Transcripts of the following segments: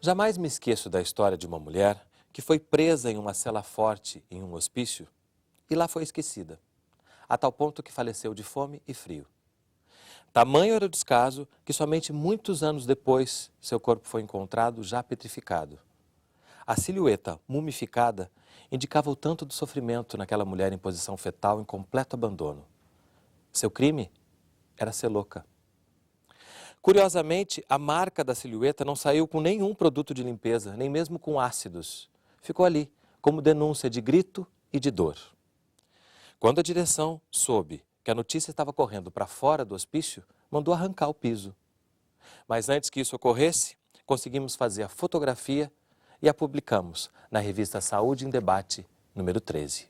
Jamais me esqueço da história de uma mulher que foi presa em uma cela forte em um hospício e lá foi esquecida, a tal ponto que faleceu de fome e frio. Tamanho era o descaso que somente muitos anos depois seu corpo foi encontrado já petrificado. A silhueta mumificada indicava o tanto do sofrimento naquela mulher em posição fetal em completo abandono. Seu crime era ser louca. Curiosamente, a marca da silhueta não saiu com nenhum produto de limpeza, nem mesmo com ácidos. Ficou ali, como denúncia de grito e de dor. Quando a direção soube que a notícia estava correndo para fora do hospício, mandou arrancar o piso. Mas antes que isso ocorresse, conseguimos fazer a fotografia e a publicamos na revista Saúde em Debate, número 13.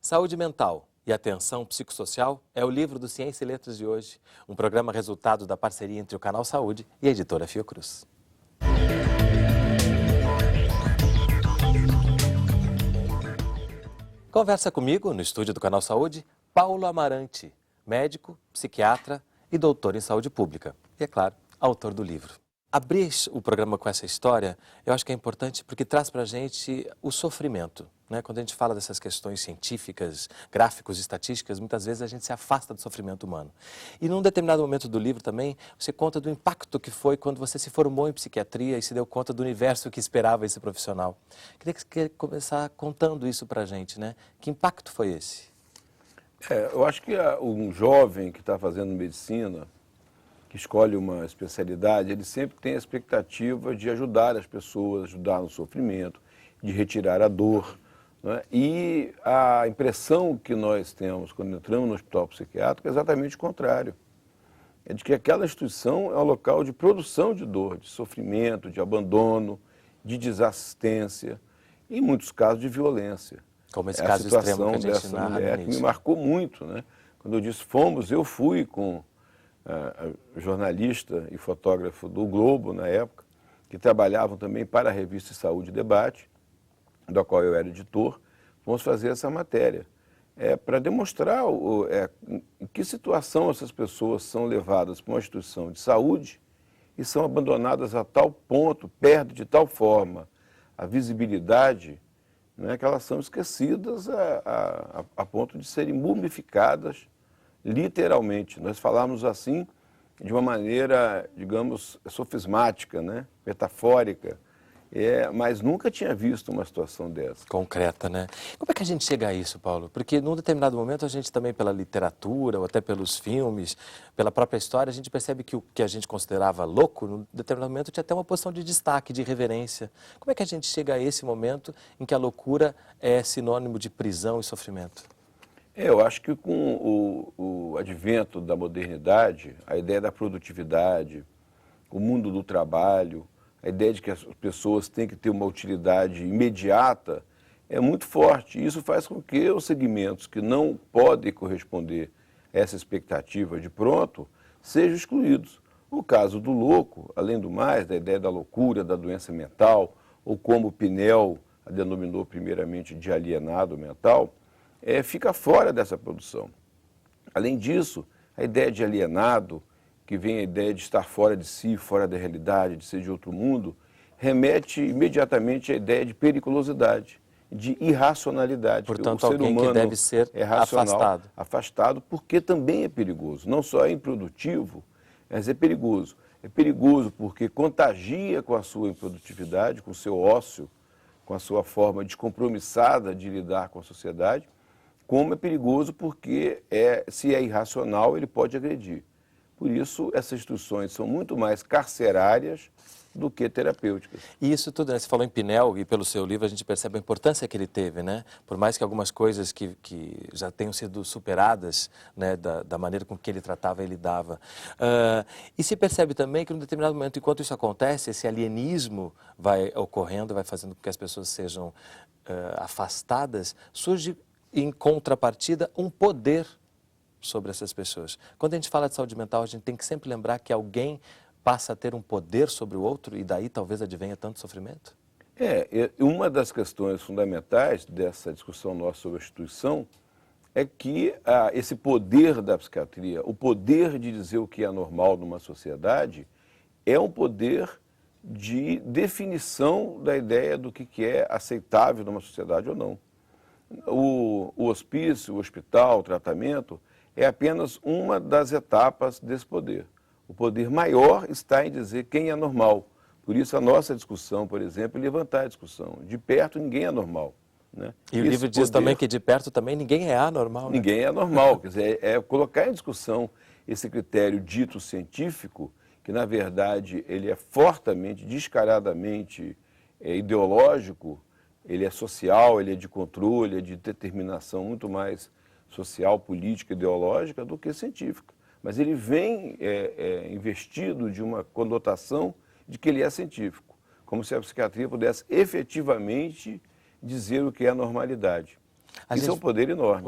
Saúde mental e atenção psicossocial é o livro do Ciência e Letras de hoje, um programa resultado da parceria entre o Canal Saúde e a editora Fiocruz. Conversa comigo, no estúdio do Canal Saúde, Paulo Amarante, médico, psiquiatra e doutor em saúde pública. E, é claro, autor do livro. Abrir o programa com essa história, eu acho que é importante porque traz para a gente o sofrimento. Né? Quando a gente fala dessas questões científicas, gráficos, estatísticas, muitas vezes a gente se afasta do sofrimento humano. E num determinado momento do livro também, você conta do impacto que foi quando você se formou em psiquiatria e se deu conta do universo que esperava esse profissional. Queria que você começar contando isso para a gente, né? Que impacto foi esse? Eu acho que um jovem que está fazendo medicina, que escolhe uma especialidade, ele sempre tem a expectativa de ajudar as pessoas, ajudar no sofrimento, de retirar a dor. Né? E a impressão que nós temos quando entramos no hospital psiquiátrico é exatamente o contrário. É de que aquela instituição é um local de produção de dor, de sofrimento, de abandono, de desassistência, e em muitos casos de violência. Como esse caso extremo que a gente dessa narra mulher no que me início. marcou muito, né? Quando eu disse eu fui com jornalista e fotógrafo do Globo na época, que trabalhavam também para a revista Saúde e Debate, da qual eu era editor, vamos fazer essa matéria. Para demonstrar em que situação essas pessoas são levadas para uma instituição de saúde e são abandonadas a tal ponto, perdem de tal forma a visibilidade, né, que elas são esquecidas a ponto de serem mumificadas, literalmente. Nós falamos assim de uma maneira, digamos, sofismática, né, metafórica, mas nunca tinha visto uma situação dessa. Concreta, né? Como é que a gente chega a isso, Paulo? Porque num determinado momento a gente também, pela literatura, ou até pelos filmes, pela própria história, a gente percebe que o que a gente considerava louco, num determinado momento tinha até uma posição de destaque, de reverência. Como é que a gente chega a esse momento em que a loucura é sinônimo de prisão e sofrimento? Eu acho que com o advento da modernidade, a ideia da produtividade, o mundo do trabalho, a ideia de que as pessoas têm que ter uma utilidade imediata é muito forte. Isso faz com que os segmentos que não podem corresponder a essa expectativa de pronto sejam excluídos. O caso do louco, além do mais, da ideia da loucura, da doença mental, ou como o Pinel a denominou primeiramente de alienado mental, fica fora dessa produção. Além disso, a ideia de alienado, que vem a ideia de estar fora de si, fora da realidade, de ser de outro mundo, remete imediatamente à ideia de periculosidade, de irracionalidade. Portanto, o ser alguém humano que deve ser é racional, afastado. Porque também é perigoso. Não só é improdutivo, mas é perigoso. É perigoso porque contagia com a sua improdutividade, com o seu ócio, com a sua forma descompromissada de lidar com a sociedade, como é perigoso porque, se é irracional, ele pode agredir. Por isso, essas instituições são muito mais carcerárias do que terapêuticas. E isso tudo, né? Você falou em Pinel e pelo seu livro a gente percebe a importância que ele teve, né? Por mais que algumas coisas que já tenham sido superadas, né, da maneira com que ele tratava e lidava. E se percebe também que, num determinado momento, enquanto isso acontece, esse alienismo vai ocorrendo, vai fazendo com que as pessoas sejam afastadas, surge em contrapartida um poder sobre essas pessoas. Quando a gente fala de saúde mental, a gente tem que sempre lembrar que alguém passa a ter um poder sobre o outro e daí talvez advenha tanto sofrimento? Uma das questões fundamentais dessa discussão nossa sobre a instituição é que esse poder da psiquiatria, o poder de dizer o que é normal numa sociedade, é um poder de definição da ideia do que é aceitável numa sociedade ou não. O hospício, o hospital, o tratamento é apenas uma das etapas desse poder. O poder maior está em dizer quem é normal. Por isso a nossa discussão, por exemplo, é levantar a discussão. De perto ninguém é normal. Né? E o livro diz também que de perto também ninguém é anormal. Ninguém é anormal. Quer dizer, é colocar em discussão esse critério dito científico, que na verdade ele é fortemente, descaradamente ideológico, ele é social, ele é de controle, é de determinação muito mais social, política, ideológica do que científica. Mas ele vem investido de uma conotação de que ele é científico, como se a psiquiatria pudesse efetivamente dizer o que é a normalidade. Isso é um poder enorme.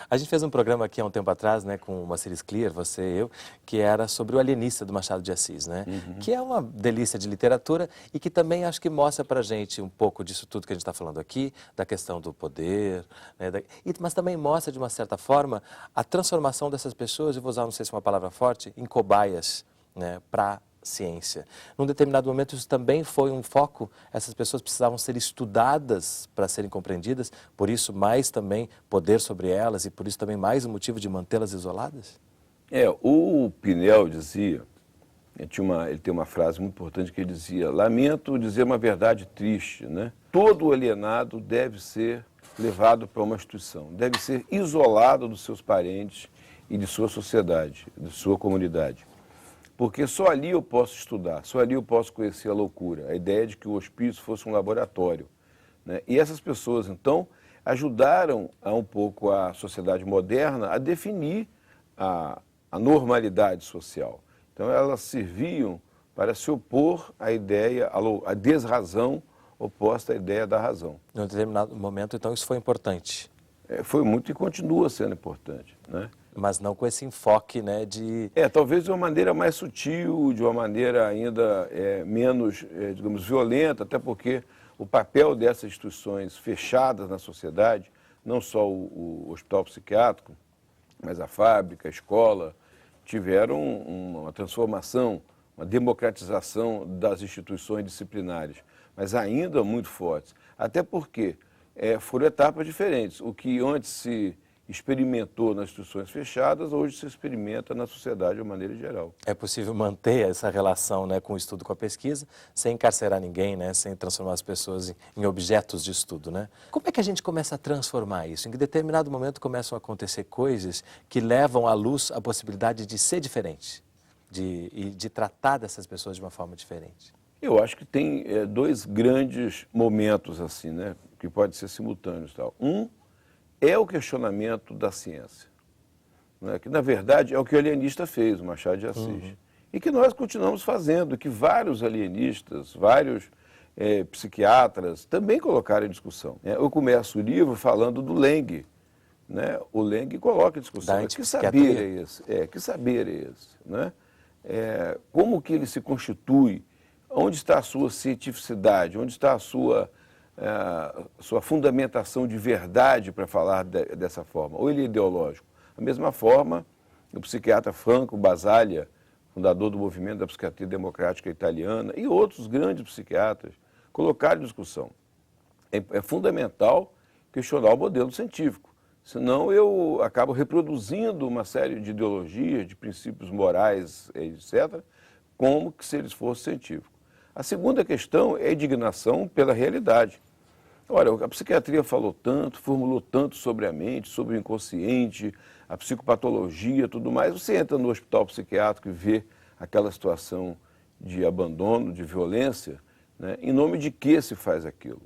A gente fez um programa aqui há um tempo atrás, né, com o Maciris Clear, você e eu, que era sobre o Alienista do Machado de Assis, né? Que é uma delícia de literatura e que também acho que mostra pra gente um pouco disso tudo que a gente está falando aqui, da questão do poder, né, mas também mostra, de uma certa forma, a transformação dessas pessoas, eu vou usar, não sei se é uma palavra forte, em cobaias, né, para ciência. Num determinado momento isso também foi um foco, essas pessoas precisavam ser estudadas para serem compreendidas, por isso mais também poder sobre elas e por isso também mais um motivo de mantê-las isoladas? O Pinel dizia, ele tem uma frase muito importante que ele dizia: lamento dizer uma verdade triste, né? Todo alienado deve ser levado para uma instituição, deve ser isolado dos seus parentes e de sua sociedade, de sua comunidade. Porque só ali eu posso estudar, só ali eu posso conhecer a loucura, a ideia de que o hospício fosse um laboratório. Né? E essas pessoas, então, ajudaram um pouco a sociedade moderna a definir a normalidade social. Então, elas serviam para se opor à ideia, à desrazão oposta à ideia da razão. Em um determinado momento, então, isso foi importante? Foi muito e continua sendo importante, né? Mas não com esse enfoque, né, de... Talvez de uma maneira mais sutil, de uma maneira ainda menos, digamos, violenta, até porque o papel dessas instituições fechadas na sociedade, não só o hospital psiquiátrico, mas a fábrica, a escola, tiveram uma transformação, uma democratização das instituições disciplinares, mas ainda muito fortes. Até porque foram etapas diferentes. O que antes se experimentou nas instituições fechadas, hoje se experimenta na sociedade de uma maneira geral. É possível manter essa relação, né, com o estudo, com a pesquisa, sem encarcerar ninguém, né, sem transformar as pessoas em objetos de estudo, né? Como é que a gente começa a transformar isso? Em que determinado momento começam a acontecer coisas que levam à luz a possibilidade de ser diferente, de tratar dessas pessoas de uma forma diferente? Eu acho que tem dois grandes momentos assim, né, que podem ser simultâneos, tal. É o questionamento da ciência, né? Que, na verdade, é o que o alienista fez, o Machado de Assis. E que nós continuamos fazendo, que vários alienistas, vários psiquiatras também colocaram em discussão. Eu começo o livro falando do Laing, né? O Laing coloca em discussão. Que saber é esse? Que saber é esse? Né? Como que ele se constitui? Onde está a sua cientificidade? Onde está a sua fundamentação de verdade para falar dessa forma? Ou ele é ideológico? Da mesma forma, o psiquiatra Franco Basaglia, fundador do movimento da psiquiatria democrática italiana, e outros grandes psiquiatras, colocaram em discussão. É fundamental questionar o modelo científico, senão eu acabo reproduzindo uma série de ideologias, de princípios morais, etc., como que se eles fossem científicos. A segunda questão é a indignação pela realidade. Olha, a psiquiatria falou tanto, formulou tanto sobre a mente, sobre o inconsciente, a psicopatologia, tudo mais. Você entra no hospital psiquiátrico e vê aquela situação de abandono, de violência, né? Em nome de que se faz aquilo?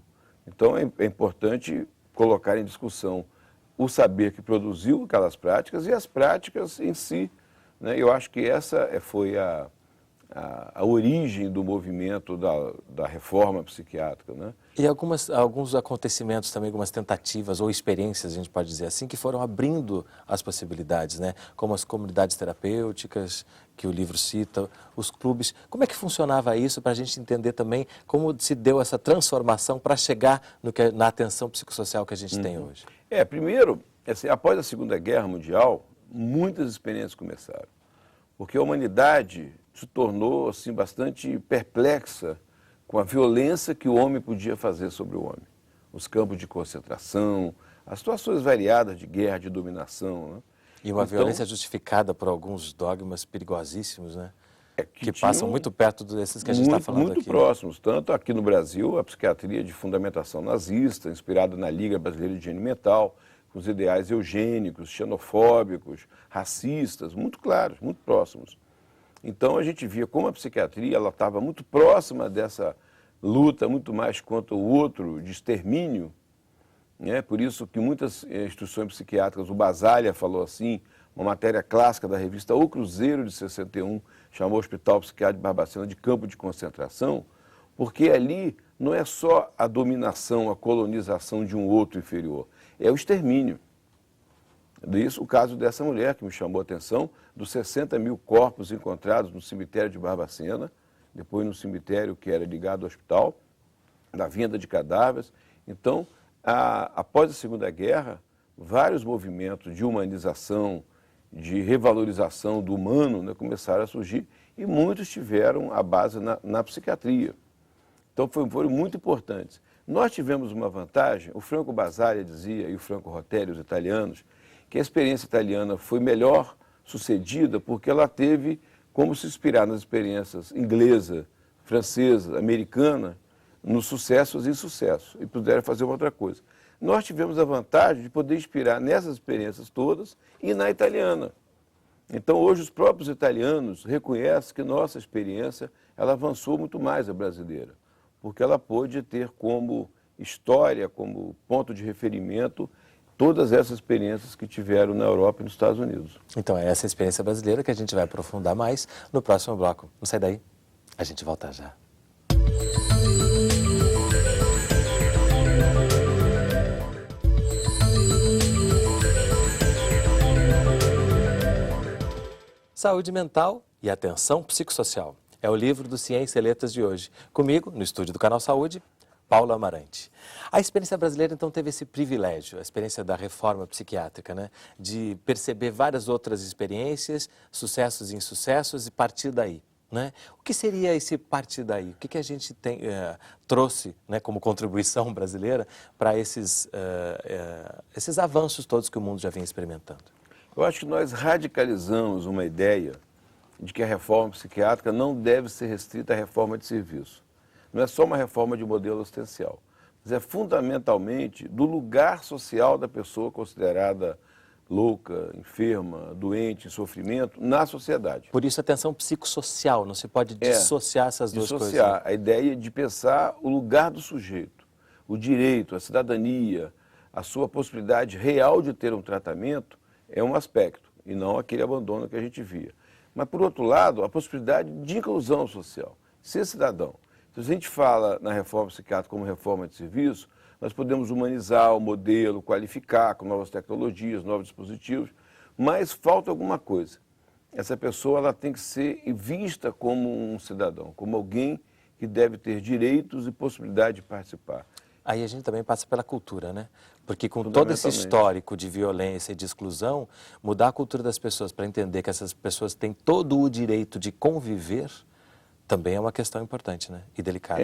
Então é importante colocar em discussão o saber que produziu aquelas práticas e as práticas em si, né? Eu acho que essa foi a origem do movimento da reforma psiquiátrica, né? E alguns acontecimentos também, algumas tentativas ou experiências, a gente pode dizer assim, que foram abrindo as possibilidades, né? Como as comunidades terapêuticas, que o livro cita, os clubes. Como é que funcionava isso para a gente entender também como se deu essa transformação para chegar na atenção psicossocial que a gente tem hoje? Primeiro, assim, após a Segunda Guerra Mundial, muitas experiências começaram, porque a humanidade se tornou assim, bastante perplexa com a violência que o homem podia fazer sobre o homem. Os campos de concentração, as situações variadas de guerra, de dominação. Né? E uma violência justificada por alguns dogmas perigosíssimos, né? Que tinham passam muito perto desses que a gente está falando muito aqui. Próximos. Tanto aqui no Brasil, a psiquiatria de fundamentação nazista, inspirada na Liga Brasileira de Higiene Mental, com os ideais eugênicos, xenofóbicos, racistas, muito claros, muito próximos. Então a gente via como a psiquiatria ela estava muito próxima dessa luta, muito mais contra o outro, de extermínio. Né? Por isso que muitas instituições psiquiátricas, o Basaglia falou assim, uma matéria clássica da revista O Cruzeiro de 61, chamou o Hospital Psiquiátrico de Barbacena de campo de concentração, porque ali não é só a dominação, a colonização de um outro inferior, é o extermínio. Isso o caso dessa mulher que me chamou a atenção, dos 60 mil corpos encontrados no cemitério de Barbacena, depois no cemitério que era ligado ao hospital, da venda de cadáveres. Então, após a Segunda Guerra, vários movimentos de humanização, de revalorização do humano, né, começaram a surgir e muitos tiveram a base na psiquiatria. Então foram muito importantes. Nós tivemos uma vantagem, o Franco Basaglia dizia, e o Franco Rotelli, os italianos, que a experiência italiana foi melhor sucedida porque ela teve como se inspirar nas experiências inglesa, francesa, americana, nos sucessos e insucessos, e puderam fazer uma outra coisa. Nós tivemos a vantagem de poder inspirar nessas experiências todas e na italiana. Então, hoje, os próprios italianos reconhecem que nossa experiência ela avançou muito mais a brasileira, porque ela pôde ter como história, como ponto de referimento, todas essas experiências que tiveram na Europa e nos Estados Unidos. Então, é essa experiência brasileira que a gente vai aprofundar mais no próximo bloco. Não sai daí, a gente volta já. Saúde mental e atenção psicossocial. É o livro do Ciência e Letras de hoje. Comigo, no estúdio do Canal Saúde, Paulo Amarante. A experiência brasileira, então, teve esse privilégio, a experiência da reforma psiquiátrica, né? De perceber várias outras experiências, sucessos e insucessos e partir daí. Né? O que seria esse partir daí? O que a gente trouxe, né, como contribuição brasileira para esses avanços todos que o mundo já vinha experimentando? Eu acho que nós radicalizamos uma ideia de que a reforma psiquiátrica não deve ser restrita à reforma de serviço. Não é só uma reforma de modelo assistencial, mas é fundamentalmente do lugar social da pessoa considerada louca, enferma, doente, em sofrimento, na sociedade. Por isso, atenção psicossocial, não se pode dissociar essas duas coisas. Dissociar a ideia de pensar o lugar do sujeito, o direito, a cidadania, a sua possibilidade real de ter um tratamento é um aspecto, e não aquele abandono que a gente via. Mas, por outro lado, a possibilidade de inclusão social, ser cidadão. Se a gente fala na reforma psiquiátrica como reforma de serviço, nós podemos humanizar o modelo, qualificar com novas tecnologias, novos dispositivos, mas falta alguma coisa. Essa pessoa ela tem que ser vista como um cidadão, como alguém que deve ter direitos e possibilidade de participar. Aí a gente também passa pela cultura, né? Porque com todo esse histórico de violência e de exclusão, mudar a cultura das pessoas para entender que essas pessoas têm todo o direito de conviver, também é uma questão importante, né? E delicada.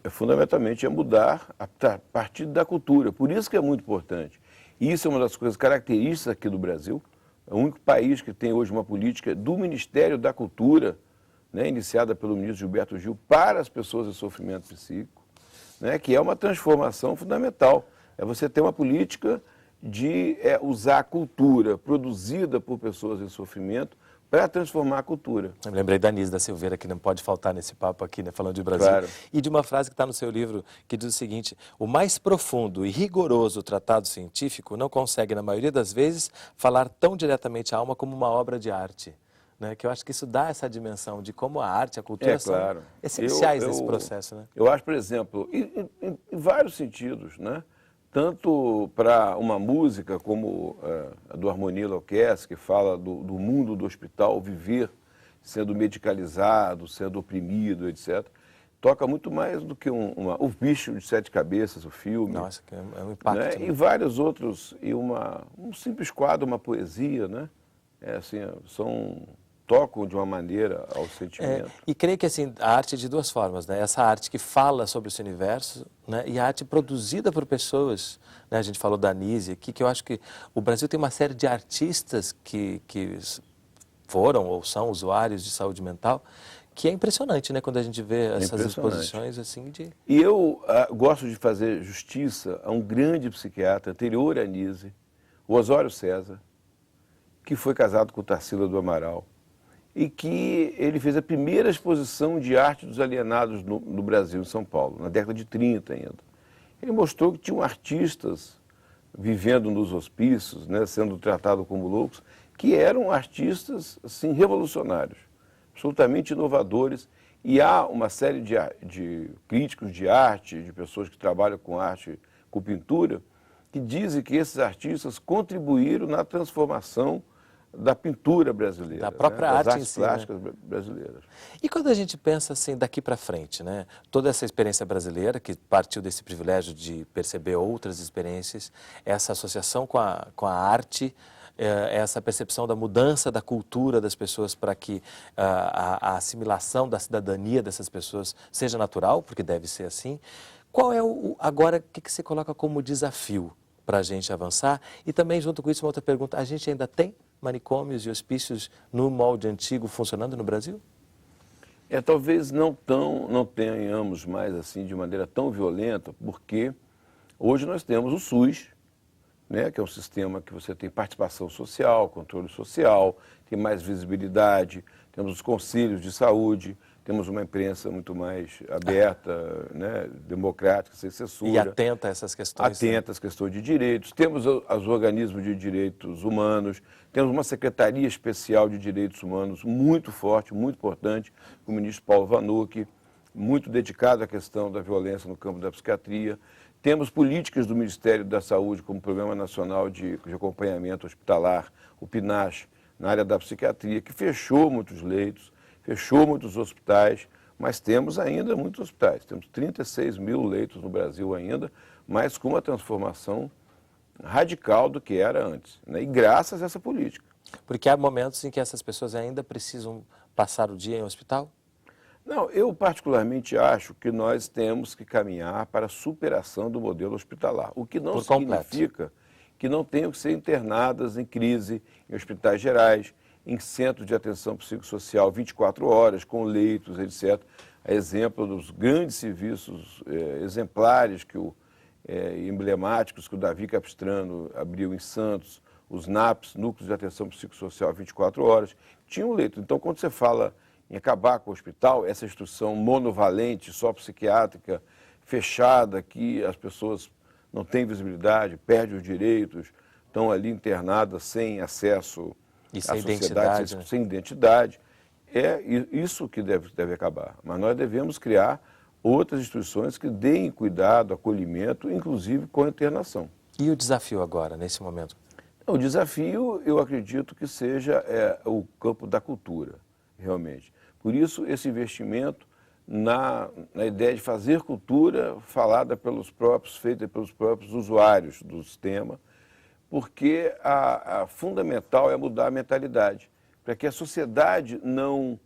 Fundamentalmente é mudar a partir da cultura. Por isso que é muito importante. E isso é uma das coisas características aqui do Brasil. É o único país que tem hoje uma política do Ministério da Cultura, né, iniciada pelo ministro Gilberto Gil, para as pessoas em sofrimento psíquico, né, que é uma transformação fundamental. É você ter uma política de usar a cultura produzida por pessoas em sofrimento para transformar a cultura. Eu me lembrei da Anísia da Silveira, que não pode faltar nesse papo aqui, né, falando de Brasil. Claro. E de uma frase que está no seu livro, que diz o seguinte: o mais profundo e rigoroso tratado científico não consegue, na maioria das vezes, falar tão diretamente à alma como uma obra de arte. Né? Que eu acho que isso dá essa dimensão de como a arte e a cultura são essenciais nesse processo. Né? Eu acho, por exemplo, em vários sentidos, né? Tanto para uma música como a do Harmonia Enlouquece, que fala do mundo do hospital, viver sendo medicalizado, sendo oprimido, etc., toca muito mais do que o Bicho de Sete Cabeças, o filme. Nossa, que é um impacto. Né? E vários outros, e um simples quadro, uma poesia, né? tocam de uma maneira ao sentimento. E creio que assim, a arte é de duas formas, né? Essa arte que fala sobre esse universo, né? E a arte produzida por pessoas, né? A gente falou da Anísia aqui, que eu acho que o Brasil tem uma série de artistas que foram ou são usuários de saúde mental, que é impressionante, né? Quando a gente vê essas exposições assim de... E eu gosto de fazer justiça a um grande psiquiatra anterior à Anísia, o Osório César, que foi casado com Tarsila do Amaral, e que ele fez a primeira exposição de arte dos alienados no Brasil, em São Paulo, na década de 30 ainda. Ele mostrou que tinham artistas vivendo nos hospícios, né, sendo tratados como loucos, que eram artistas assim, revolucionários, absolutamente inovadores, e há uma série de críticos de arte, de pessoas que trabalham com arte, com pintura, que dizem que esses artistas contribuíram na transformação da pintura brasileira, da própria das arte artes em si, plásticas brasileiras. E quando a gente pensa assim, daqui para frente, né? Toda essa experiência brasileira, que partiu desse privilégio de perceber outras experiências, essa associação com a arte, essa percepção da mudança da cultura das pessoas para que a assimilação da cidadania dessas pessoas seja natural, porque deve ser assim. Qual é agora, o que você coloca como desafio para a gente avançar? E também, junto com isso, uma outra pergunta, a gente ainda tem manicômios e hospícios no molde antigo funcionando no Brasil? Talvez não tenhamos mais assim de maneira tão violenta, porque hoje nós temos o SUS, né, que é um sistema que você tem participação social, controle social, tem mais visibilidade, temos os conselhos de saúde, temos uma imprensa muito mais aberta, né, democrática, sem censura. E atenta a essas questões. Atenta às questões de direitos. Temos os organismos de direitos humanos, temos uma Secretaria Especial de Direitos Humanos muito forte, muito importante, com o ministro Paulo Vanucchi, muito dedicado à questão da violência no campo da psiquiatria. Temos políticas do Ministério da Saúde, como o Programa Nacional de Acompanhamento Hospitalar, o PNAH, na área da psiquiatria, que fechou muitos leitos, fechou muitos hospitais, mas temos ainda muitos hospitais. Temos 36 mil leitos no Brasil ainda, mas com uma transformação radical do que era antes, né? E graças a essa política. Porque há momentos em que essas pessoas ainda precisam passar o dia em hospital? Não, eu particularmente acho que nós temos que caminhar para a superação do modelo hospitalar, o que não significa que não tenham que ser internadas em crise, em hospitais gerais, em centros de atenção psicossocial 24 horas, com leitos, etc. A exemplo dos grandes serviços exemplares, emblemáticos, que o Davi Capistrano abriu em Santos, os NAPs, Núcleos de Atenção Psicossocial 24 horas, tinham leito. Então, quando você fala em acabar com o hospital, essa instrução monovalente, só psiquiátrica, fechada, que as pessoas não têm visibilidade, perdem os direitos, estão ali internadas sem acesso e sem à sociedade, identidade, sem identidade. É isso que deve acabar. Mas nós devemos criar outras instituições que deem cuidado, acolhimento, inclusive com a internação. E o desafio agora, nesse momento? O desafio, eu acredito que seja o campo da cultura, realmente. Por isso, esse investimento na ideia de fazer cultura falada pelos próprios, feita pelos próprios usuários do sistema, porque a fundamental é mudar a mentalidade, para que a sociedade não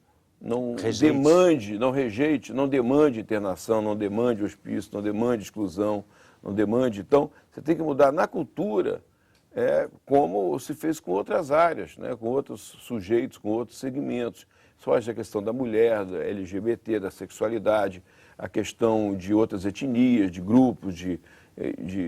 rejeite, não demande internação, não demande hospício, não demande exclusão, não demande. Então, você tem que mudar na cultura, como se fez com outras áreas, né, com outros sujeitos, com outros segmentos. Só a questão da mulher, da LGBT, da sexualidade, a questão de outras etnias, de grupos, de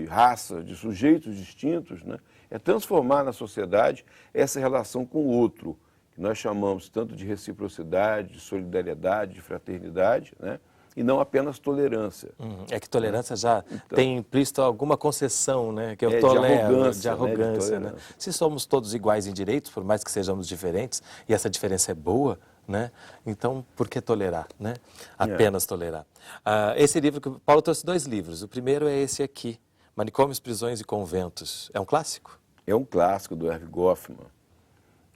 raça, de sujeitos distintos, né? É transformar na sociedade essa relação com o outro, que nós chamamos tanto de reciprocidade, de solidariedade, de fraternidade, né? E não apenas tolerância. É que tolerância já tem implícito alguma concessão, né? Que eu tolero, de arrogância, né? Se somos todos iguais em direitos, por mais que sejamos diferentes, e essa diferença é boa, né? Então, por que tolerar, né? Apenas tolerar. Esse livro, que o Paulo trouxe 2 livros. O primeiro é esse aqui, Manicômios, Prisões e Conventos. É um clássico? É um clássico do Erving Goffman.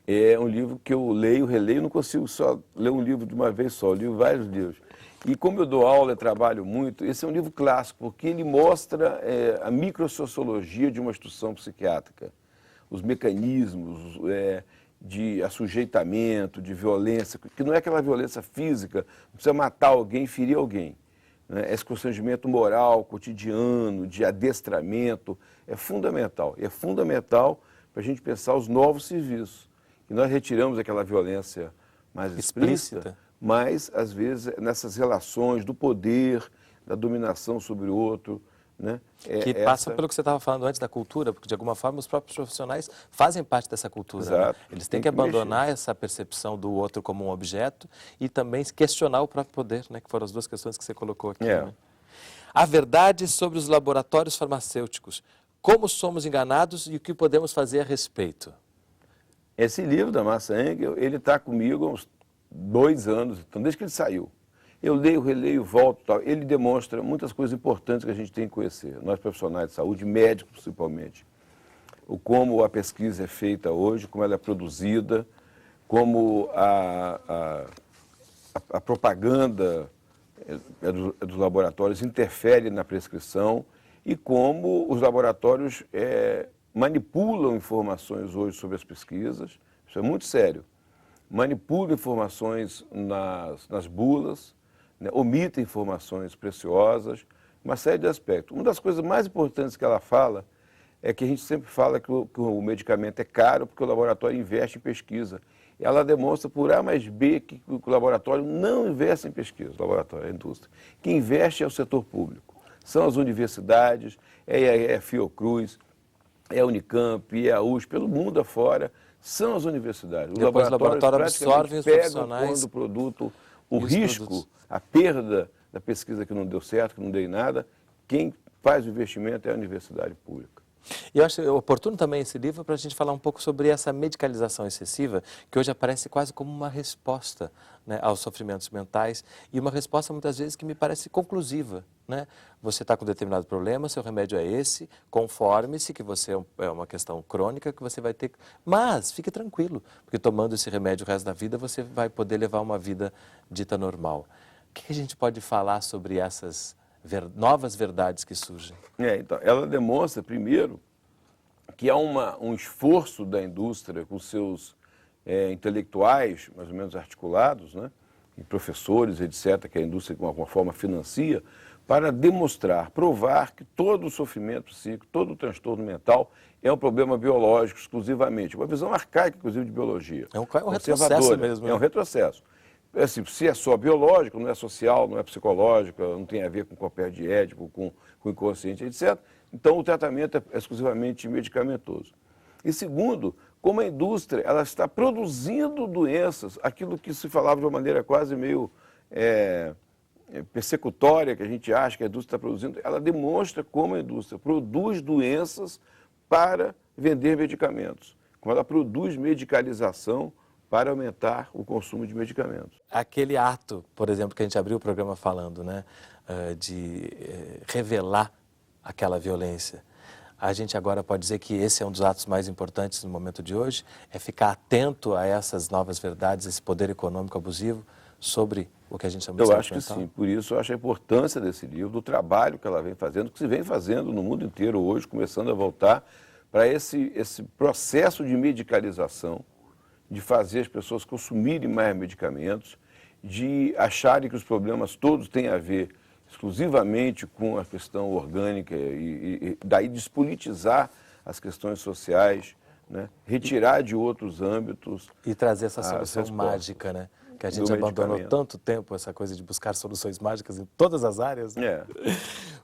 É um livro que eu leio, releio, não consigo só ler um livro de uma vez só, eu li vários livros. E como eu dou aula e trabalho muito, esse é um livro clássico, porque ele mostra a microsociologia de uma instituição psiquiátrica, os mecanismos de assujeitamento, de violência, que não é aquela violência física, não precisa matar alguém, ferir alguém. Né? Esse constrangimento moral, cotidiano, de adestramento, é fundamental. E é fundamental para a gente pensar os novos serviços. E nós retiramos aquela violência mais explícita, mas, às vezes, nessas relações do poder, da dominação sobre o outro, né? Que passa pelo que você estava falando antes da cultura, porque de alguma forma os próprios profissionais fazem parte dessa cultura. Exato. Né? Eles têm que abandonar essa percepção do outro como um objeto e também questionar o próprio poder, né? Que foram as duas questões que você colocou aqui. Né? A verdade sobre os laboratórios farmacêuticos. Como somos enganados e o que podemos fazer a respeito? Esse livro da Marcia Engel, ele está comigo há uns 2 anos, então, desde que ele saiu. Eu leio, releio, volto, tal. Ele demonstra muitas coisas importantes que a gente tem que conhecer, nós profissionais de saúde, médicos principalmente. O como a pesquisa é feita hoje, como ela é produzida, como a propaganda dos laboratórios interfere na prescrição e como os laboratórios manipulam informações hoje sobre as pesquisas. Isso é muito sério. Manipulam informações nas bulas, né, omite informações preciosas, uma série de aspectos. Uma das coisas mais importantes que ela fala é que a gente sempre fala que o medicamento é caro porque o laboratório investe em pesquisa. E ela demonstra por A mais B que o laboratório não investe em pesquisa, o laboratório, a indústria. Quem investe é o setor público. São as universidades, é a Fiocruz, é a Unicamp, é a USP, pelo mundo afora, são as universidades. Os laboratórios absorvem os profissionais. Quando o produto, o risco, a perda da pesquisa que não deu certo, que não deu em nada, quem faz o investimento é a universidade pública. E eu acho oportuno também esse livro para a gente falar um pouco sobre essa medicalização excessiva, que hoje aparece quase como uma resposta, né, aos sofrimentos mentais e uma resposta muitas vezes que me parece conclusiva. Né? Você está com determinado problema, seu remédio é esse, conforme-se que você é uma questão crônica que você vai ter. Mas fique tranquilo, porque tomando esse remédio o resto da vida você vai poder levar uma vida dita normal. O que a gente pode falar sobre essas novas verdades que surgem? Então, ela demonstra, primeiro, que há um esforço da indústria com seus intelectuais, mais ou menos articulados, né, e professores, etc., que a indústria, de alguma forma, financia, para demonstrar, provar que todo o sofrimento psíquico, todo o transtorno mental é um problema biológico exclusivamente. Uma visão arcaica, inclusive, de biologia. É um retrocesso mesmo. É um retrocesso. Assim, se é só biológico, não é social, não é psicológico, não tem a ver com qualquer ético, com o inconsciente, etc., então o tratamento é exclusivamente medicamentoso. E segundo, como a indústria ela está produzindo doenças, aquilo que se falava de uma maneira quase meio persecutória, que a gente acha que a indústria está produzindo, ela demonstra como a indústria produz doenças para vender medicamentos, como ela produz medicalização para aumentar o consumo de medicamentos. Aquele ato, por exemplo, que a gente abriu o programa falando, né, de revelar aquela violência. A gente agora pode dizer que esse é um dos atos mais importantes no momento de hoje, é ficar atento a essas novas verdades, esse poder econômico abusivo sobre o que a gente chama de saúde mental. Eu acho que sim, por isso eu acho a importância desse livro, do trabalho que ela vem fazendo, que se vem fazendo no mundo inteiro hoje, começando a voltar para esse processo de medicalização, de fazer as pessoas consumirem mais medicamentos, de acharem que os problemas todos têm a ver exclusivamente com a questão orgânica e daí despolitizar as questões sociais, né? Retirar de outros âmbitos. E trazer essa solução mágica, né? Que a gente abandonou tanto tempo, essa coisa de buscar soluções mágicas em todas as áreas. Né?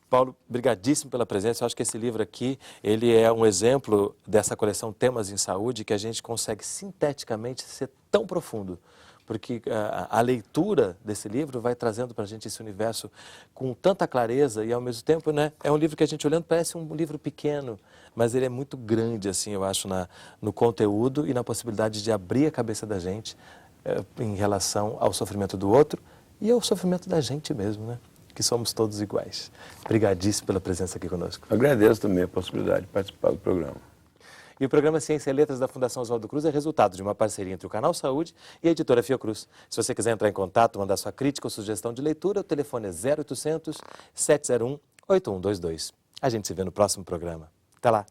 Paulo, brigadíssimo pela presença. Eu acho que esse livro aqui, ele é um exemplo dessa coleção Temas em Saúde, que a gente consegue sinteticamente ser tão profundo. Porque a leitura desse livro vai trazendo para a gente esse universo com tanta clareza e, ao mesmo tempo, né, é um livro que a gente olhando parece um livro pequeno, mas ele é muito grande, assim, eu acho, no conteúdo e na possibilidade de abrir a cabeça da gente em relação ao sofrimento do outro e ao sofrimento da gente mesmo, né? Que somos todos iguais. Obrigadíssimo pela presença aqui conosco. Agradeço também a possibilidade de participar do programa. E o programa Ciência e Letras da Fundação Oswaldo Cruz é resultado de uma parceria entre o Canal Saúde e a editora Fiocruz. Se você quiser entrar em contato, mandar sua crítica ou sugestão de leitura, o telefone é 0800 701 8122. A gente se vê no próximo programa. Até lá!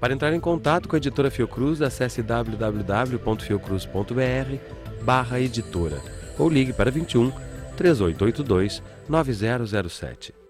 Para entrar em contato com a editora Fiocruz, acesse www.fiocruz.br/editora ou ligue para 21 3882 9007.